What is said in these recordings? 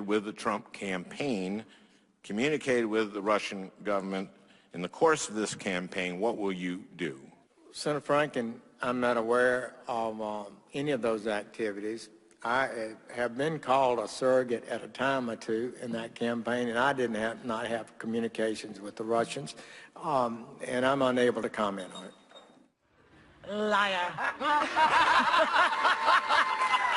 with the Trump campaign, communicated with the Russian government in the course of this campaign, what will you do? Senator Franken, I'm not aware of any of those activities. I have been called a surrogate at a time or two in that campaign, and I did not have communications with the Russians, and I'm unable to comment on it. Liar.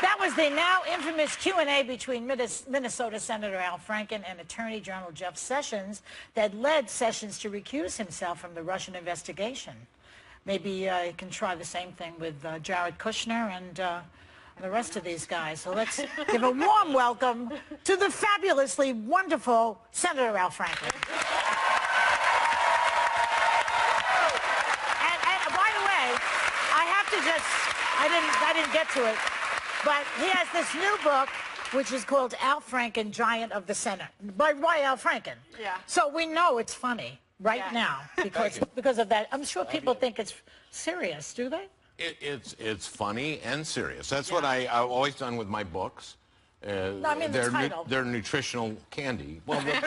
That was the now infamous Q&A between Minnesota Senator Al Franken and Attorney General Jeff Sessions that led Sessions to recuse himself from the Russian investigation. Maybe he can try the same thing with Jared Kushner and the rest of these guys. So let's give a warm welcome to the fabulously wonderful Senator Al Franken. And by the way, I didn't get to it, but he has this new book, which is called Al Franken, Giant of the Senate, by Al Franken. Yeah. So we know it's funny right now because of that. I'm sure people think it's serious, do they? It's funny and serious. That's what I've always done with my books. No, I mean the title. They're nutritional candy. Well, they're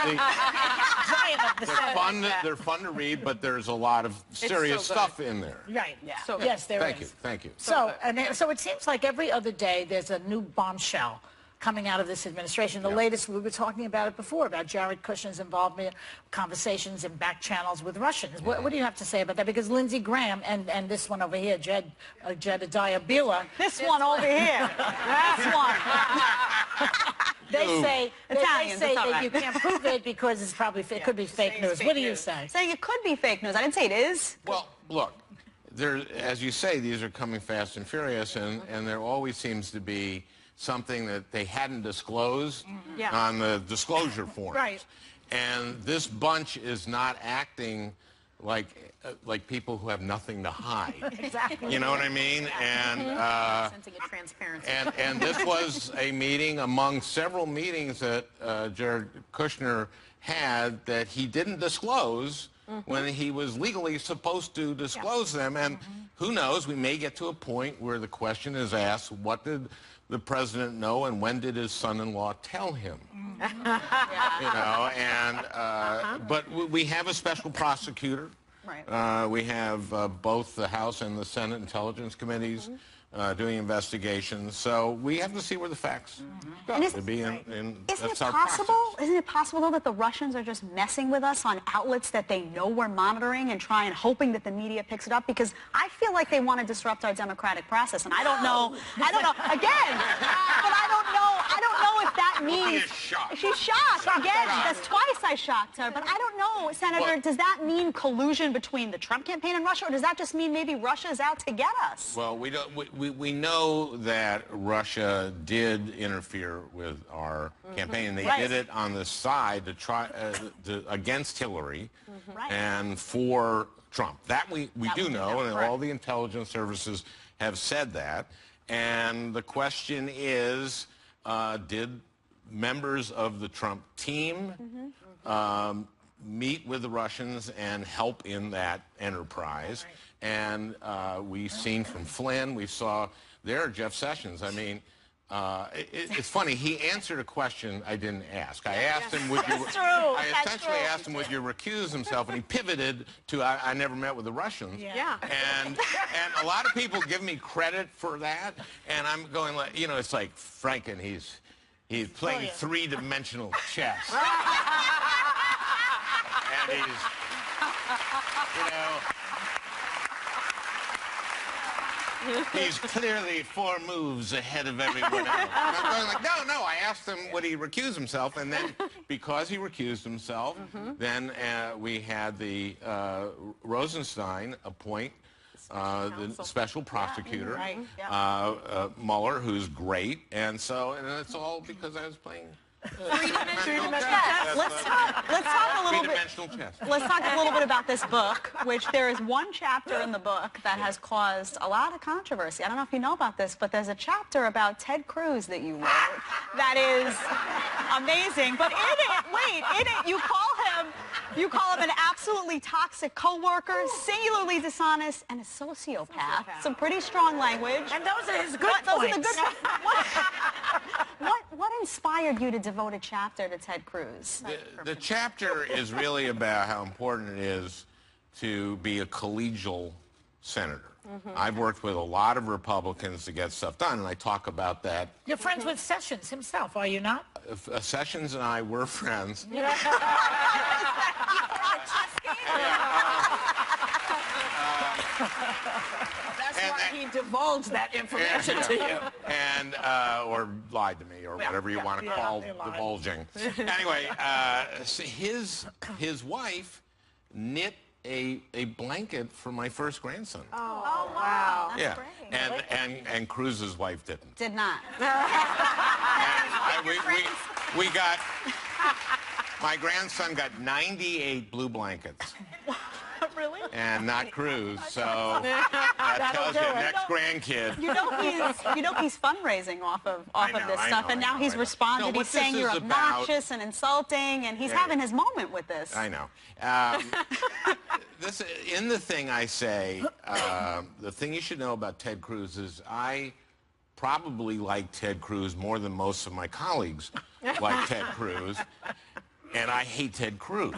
fun to read, but there's a lot of serious stuff in there. Right. Yeah. So yes, there is. Thank you. So it seems like every other day there's a new bombshell coming out of this administration. The latest, we were talking about it before, about Jared Kushner's involvement, conversations and back channels with Russians. What do you have to say about that? Because Lindsey Graham and this one over here, Jedediah Bila. This one over here. This one. They say that you can't prove it because it could be fake news. What do you say? Saying it could be fake news. I didn't say it is. Well, look, as you say, these are coming fast and furious, and there always seems to be something that they hadn't disclosed on the disclosure forms. Right. And this bunch is not acting like people who have nothing to hide. Exactly. You know what I mean? And sensing a transparency. And this was a meeting among several meetings that Jared Kushner had that he didn't disclose when he was legally supposed to disclose them. And who knows, we may get to a point where the question is asked, what did the president know and when did his son-in-law tell him? You know, and but we have a special prosecutor. Right. We have both the House and the Senate Intelligence Committees doing investigations, so we have to see where the facts go. Isn't it possible, though, that the Russians are just messing with us on outlets that they know we're monitoring and hoping that the media picks it up? Because I feel like they want to disrupt our democratic process, and I don't know, again, but I don't know if that means... She's shocked. Again, that's twice I shocked her, but I don't know, Senator, does that mean collusion between the Trump campaign and Russia, or does that just mean maybe Russia's out to get us? Well, we know that Russia did interfere with our campaign, and they did it on the side to try against Hillary and for Trump. That we do know, and all the intelligence services have said that. And the question is, did members of the Trump team meet with the Russians and help in that enterprise? And we've seen from Flynn, we saw there Jeff Sessions. I mean, it's funny. He answered a question I didn't ask. I asked him, would you... I essentially asked him, would you recuse himself? And he pivoted to, I never met with the Russians. And a lot of people give me credit for that. And I'm going, like, you know, it's like Franken, he's playing three-dimensional chess. And he's, you know... He's clearly 4 moves ahead of everyone else. And I'm going like, no. I asked him, would he recuse himself? And then, because he recused himself, then we had the Rosenstein appoint the special prosecutor, Mueller, who's great. And it's all because I was playing... Three-dimensional chess. Let's talk a little bit about this book, which there is one chapter in the book that has caused a lot of controversy. I don't know if you know about this, but there's a chapter about Ted Cruz that you wrote that is amazing. But in it, you call him an absolutely toxic coworker, singularly dishonest, and a sociopath. Some pretty strong language. And those are his good points. Those are the good points. What inspired you to devote a chapter to Ted Cruz? The chapter is really about how important it is to be a collegial senator. I've worked with a lot of Republicans to get stuff done, and I talk about that. You're friends with Sessions himself, are you not? Sessions and I were friends. That's why he divulged that information to you. And or lied to me, or whatever you want to call divulging. Anyway, so his wife knit a blanket for my first grandson. Oh, wow. That's Yeah, great. and Cruz's wife didn't. Did not. We got, my grandson got 98 blue blankets. Really? And not Cruz, so that tells you next grandkid. You know he's fundraising off of this stuff, and now he's I know. responded. No, what he's saying this you're is obnoxious and insulting, and he's having his moment with this. I know. In the thing I say, the thing you should know about Ted Cruz is I probably like Ted Cruz more than most of my colleagues like Ted Cruz, and I hate Ted Cruz.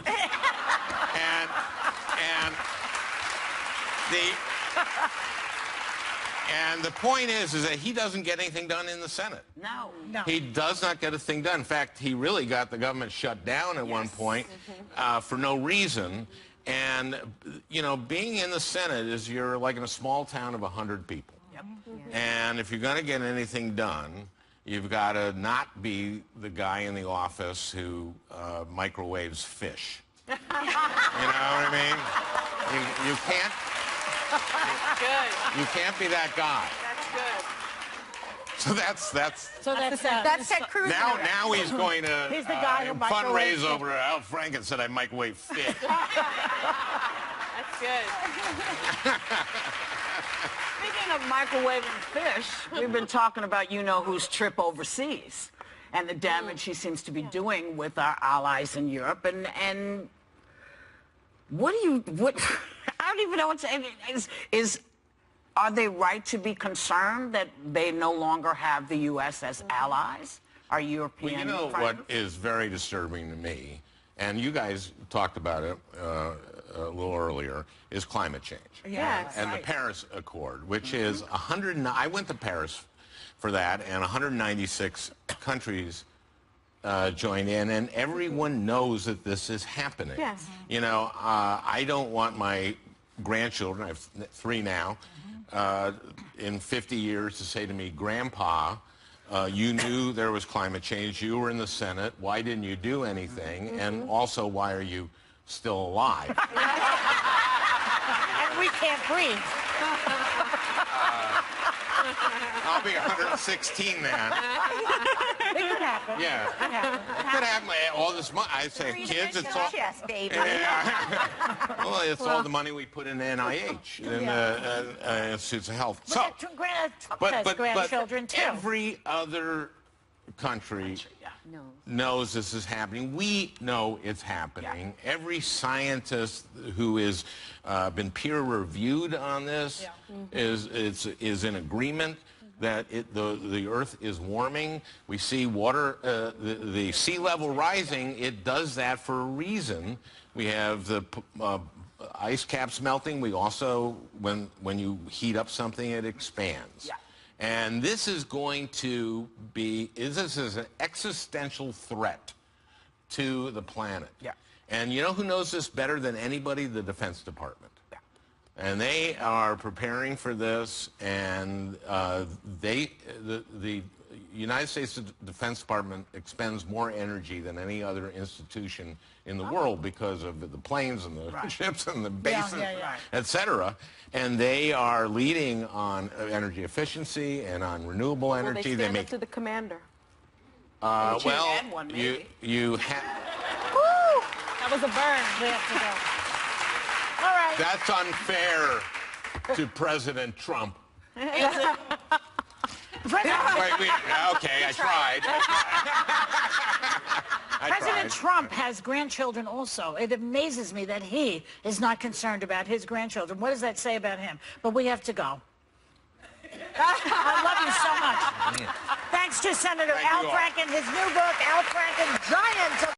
And the point is that he doesn't get anything done in the Senate. No. He does not get a thing done. In fact, he really got the government shut down at one point for no reason. And, you know, being in the Senate is you're like in a small town of 100 people. Yep. And if you're going to get anything done, you've got to not be the guy in the office who microwaves fish. You know what I mean? You can't. Good. You can't be that guy. That's good. So That's Ted Cruz. now he's going to He's the guy who fundraise microwaves over Al Franken said I microwave fish. That's good. Speaking of microwaving fish, we've been talking about you-know-who's trip overseas and the damage he seems to be doing with our allies in Europe. And what I don't even know what to say. Are they right to be concerned that they no longer have the U.S. as allies? Our European Well, you know friends? what is very disturbing to me, and you guys talked about it a little earlier, is climate change. Yes. And the Paris Accord, which is 100. I went to Paris for that, and 196 countries joined in, and everyone knows that this is happening. Yes. You know, I don't want my grandchildren, I have 3 now, in 50 years to say to me, Grandpa, you knew there was climate change, you were in the Senate, why didn't you do anything? And also, why are you still alive? And we can't breathe. I'll be 116 then. It could happen. Yeah. It could happen. It could happen. All this money. I say, kids, it's all. Yes, baby. Yeah. Well, it's all the money we put in NIH, in the Institutes of Health. So, Trump has grandchildren too. every other country knows this is happening. We know it's happening. Every scientist who has been peer reviewed on this is in agreement that the Earth is warming. We see water, the sea level rising. It does that for a reason. We have the ice caps melting. We also, when you heat up something, it expands. Yeah. And this is going to be, this is an existential threat to the planet. Yeah. And you know who knows this better than anybody? The Defense Department. Yeah. And they are preparing for this, and the United States Defense Department expends more energy than any other institution in the world because of the planes and the ships and the bases, et cetera. And they are leading on energy efficiency and on renewable energy. They stand up to the commander. Well, add one, maybe. you have. That was a burn. We have to go. All right. That's unfair to President Trump. Okay, I tried. President Trump has grandchildren also. It amazes me that he is not concerned about his grandchildren. What does that say about him? But we have to go. I love you so much. Thanks to Senator Al you all. Franken, his new book, Al Franken, Giant of